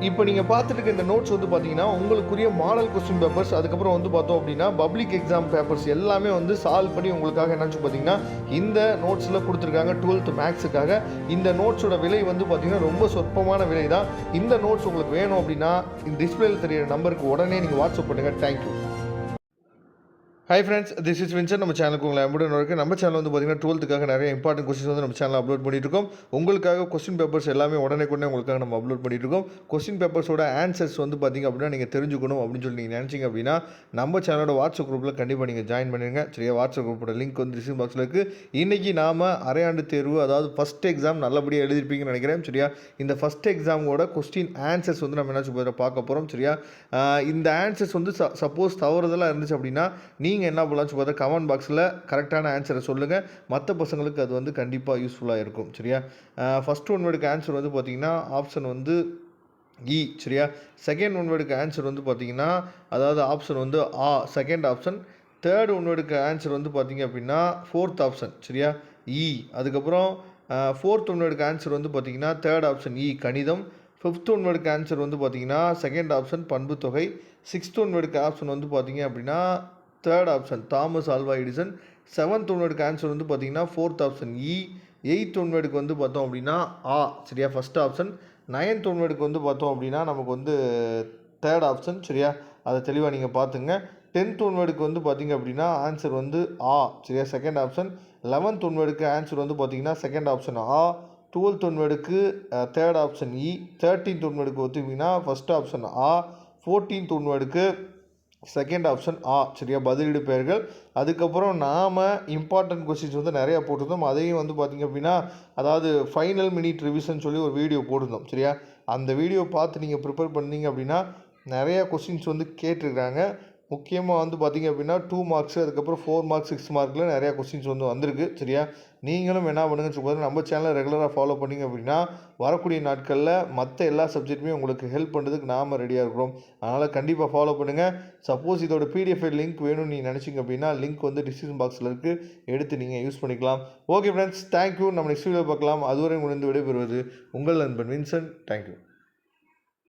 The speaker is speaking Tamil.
இப்போ நீங்கள் பார்த்துட்டு இருக்க இந்த நோட்ஸ் வந்து பார்த்தீங்கன்னா உங்களுக்குரிய மாடல் கொஸ்டின் பேப்பர்ஸ், அதுக்கப்புறம் வந்து பார்த்தோம் அப்படின்னா பப்ளிக் எக்ஸாம் பேப்பர்ஸ் எல்லாமே வந்து சால்வ் பண்ணி உங்களுக்காக என்னாச்சு பார்த்தீங்கன்னா இந்த நோட்ஸில் கொடுத்துருக்காங்க 12th மேக்ஸுக்காக. இந்த நோட்ஸோட விலை வந்து பார்த்தீங்கன்னா ரொம்ப சொற்பமான விலை தான். இந்த நோட்ஸ் உங்களுக்கு வேணும் அப்படின்னா இந்த டிஸ்பிளேல தெரியிற நம்பருக்கு உடனே நீங்கள் வாட்ஸ்அப் பண்ணுங்கள். Thank you. Hi friends, this is Vinson. நம்ம சேனலுக்கு உங்களை அன்புடன் இருக்குது. நம்ம சேனல் வந்து பார்த்தீங்கன்னா 12th நிறைய இம்பார்ட்டன்ட் கொஸ்டின்ஸ் வந்து நம்ம சேனலில் அப்லோட் பண்ணிட்டு இருக்கோம். உங்களுக்காக கொஸ்டின் பேப்பர்ஸ் எல்லாமே உடனே உங்களுக்காக நம்ம அப்லோட் பண்ணிட்டு இருக்கோம். கொஸ்டின் பேப்பர்ஸோட ஆன்சர்ஸ் வந்து பார்த்தீங்க அப்படின்னா நீங்கள் தெரிஞ்சுக்கணும் அப்படின்னு சொல்லி நீங்கள் நினச்சிங்க அப்படின்னா நம்ம சேனலோட வாட்ஸ்அப் குரூப்பில் கண்டிப்பாக நீங்கள் ஜாயின் பண்ணிடுங்க. சரியா, வாட்ஸ்அப் குரூப்போட லிங்க் வந்து டிஸ்கிரிப்ஷன் பாக்ஸில் இருக்குது. இன்றைக்கி நாம் அரையாண்டு தேர்வு, அதாவது ஃபஸ்ட் எக்ஸாம் நல்லபடியாக எழுதிருப்பீங்கன்னு நினைக்கிறேன். சரியா, இந்த ஃபஸ்ட் எக்ஸாமோட கொஸ்டின் ஆன்சர்ஸ் வந்து நம்ம என்ன பார்க்க போகிறோம். சரியா, இந்த ஆன்சர்ஸ் வந்து சப்போஸ் தவறுதலாக இருந்துச்சு அப்படின்னா நீங்கள் என்ன பண்ணலாம்னு பார்த்தா கமெண்ட் பாக்ஸில் கரெக்டான ஆன்சரை சொல்லுங்கள். மற்ற பசங்களுக்கு அது வந்து கண்டிப்பாக யூஸ்ஃபுல்லாக இருக்கும். சரியா, ஃபஸ்ட் ஒன் வேர்டுக்கு ஆன்சர் வந்து பார்த்திங்கன்னா ஆப்ஷன் வந்து இ. சரியா, செகண்ட் ஒன் வேர்டுக்கு ஆன்சர் வந்து பார்த்திங்கன்னா அதாவது ஆப்ஷன் வந்து ஆ, செகண்ட் ஆப்ஷன். தேர்ட் ஒன் வேர்டுக்கு ஆன்சர் வந்து பார்த்திங்க அப்படின்னா ஃபோர்த் ஆப்ஷன். சரியா, இ. அதுக்கப்புறம் ஃபோர்த் ஒன் வேர்டுக்கு ஆன்சர் வந்து பார்த்திங்கன்னா தேர்ட் ஆப்ஷன் இ, கணிதம். ஃபிஃப்த் ஒன் வேர்டுக்கு ஆன்சர் வந்து பார்த்திங்கன்னா செகண்ட் ஆப்ஷன் பண்பு தொகை. சிக்ஸ்த் ஒன் வேர்டுக்கு ஆப்ஷன் வந்து பார்த்திங்க அப்படின்னா third option Thomas Alva Edison. Seventh one வேர்டுக்கு ஆன்சர் வந்து பார்த்திங்கன்னா ஃபோர்த் ஆப்ஷன் இ. எயித் ஒன் வேர்டுக்கு வந்து பார்த்தோம் அப்படின்னா ஆ. சரியா, ஃபஸ்ட் ஆப்ஷன். நைன்த் ஒன் வேர்டுக்கு வந்து பார்த்தோம் அப்படின்னா நமக்கு வந்து தேர்ட் ஆப்ஷன். சரியா, அதை தெளிவாக நீங்கள் பார்த்துங்க. டென்த் ஒன் வேர்டுக்கு வந்து பார்த்திங்க அப்படின்னா ஆன்சர் வந்து ஆ. சரியா, செகண்ட் ஆப்ஷன். 11th ஒன் வேர்டுக்கு ஆன்சர் வந்து பார்த்திங்கன்னா செகண்ட் ஆப்ஷன் ஆ. 12th ஒன் வேர்டுக்கு தேர்ட் ஆப்ஷன் இ. 13th ஒன் வேர்டுக்கு ஒத்துக்கிங்கன்னா ஃபஸ்ட் ஆப்ஷன் ஆ. 14th ஒன் வேர்டுக்கு செகண்ட் ஆப்ஷன் ஆ. சரியா, பதிலீடு பெயர்கள். அதுக்கப்புறம் நாம் இம்பார்ட்டன்ட் கொஸ்டின்ஸ் வந்து நிறையா போட்டிருந்தோம். அதையும் வந்து பார்த்திங்க அப்படின்னா அதாவது ஃபைனல் மினிட் ரிவிஷன் சொல்லி ஒரு வீடியோ போட்டிருந்தோம். சரியா, அந்த வீடியோ பார்த்து நீங்கள் ப்ரிப்பேர் பண்ணீங்க அப்படின்னா நிறையா கொஸ்டின்ஸ் வந்து கேட்டிருக்காங்க. முக்கியமாக வந்து பார்த்திங்க அப்படின்னா 2 மார்க்ஸு, அதுக்கப்புறம் 4 மார்க்ஸ் 6 மார்க்கில் நிறையா கொஸ்டின்ஸ் வந்து வந்திருக்கு. சரியா, நீங்களும் என்ன பண்ணுங்கன்னு சொல்லி நம்ம சேனலை ரெகுலராக ஃபாலோ பண்ணிங்க அப்படின்னா வரக்கூடிய நாட்களில் மற்ற எல்லா சப்ஜெக்ட்டுமே உங்களுக்கு ஹெல்ப் பண்ணுறதுக்கு நாம் ரெடியாக இருக்கிறோம். அதனால் கண்டிப்பாக ஃபாலோ பண்ணுங்கள். சப்போஸ் இதோட பிடிஎஃப் லிங்க் வேணும்னு நீங்கள் நினச்சிங்க அப்படின்னா லிங்க் வந்து டிஸ்கிரிப்ஷன் பாக்ஸில் இருக்குது, எடுத்து நீங்கள் யூஸ் பண்ணிக்கலாம். Okay friends, thank you. நம்ம நெக்ஸ்ட் வீடியோ பார்க்கலாம். அதுவரை முடிந்து விடைபெறுவது உங்கள் நண்பன் வின்சன். தேங்க்யூ.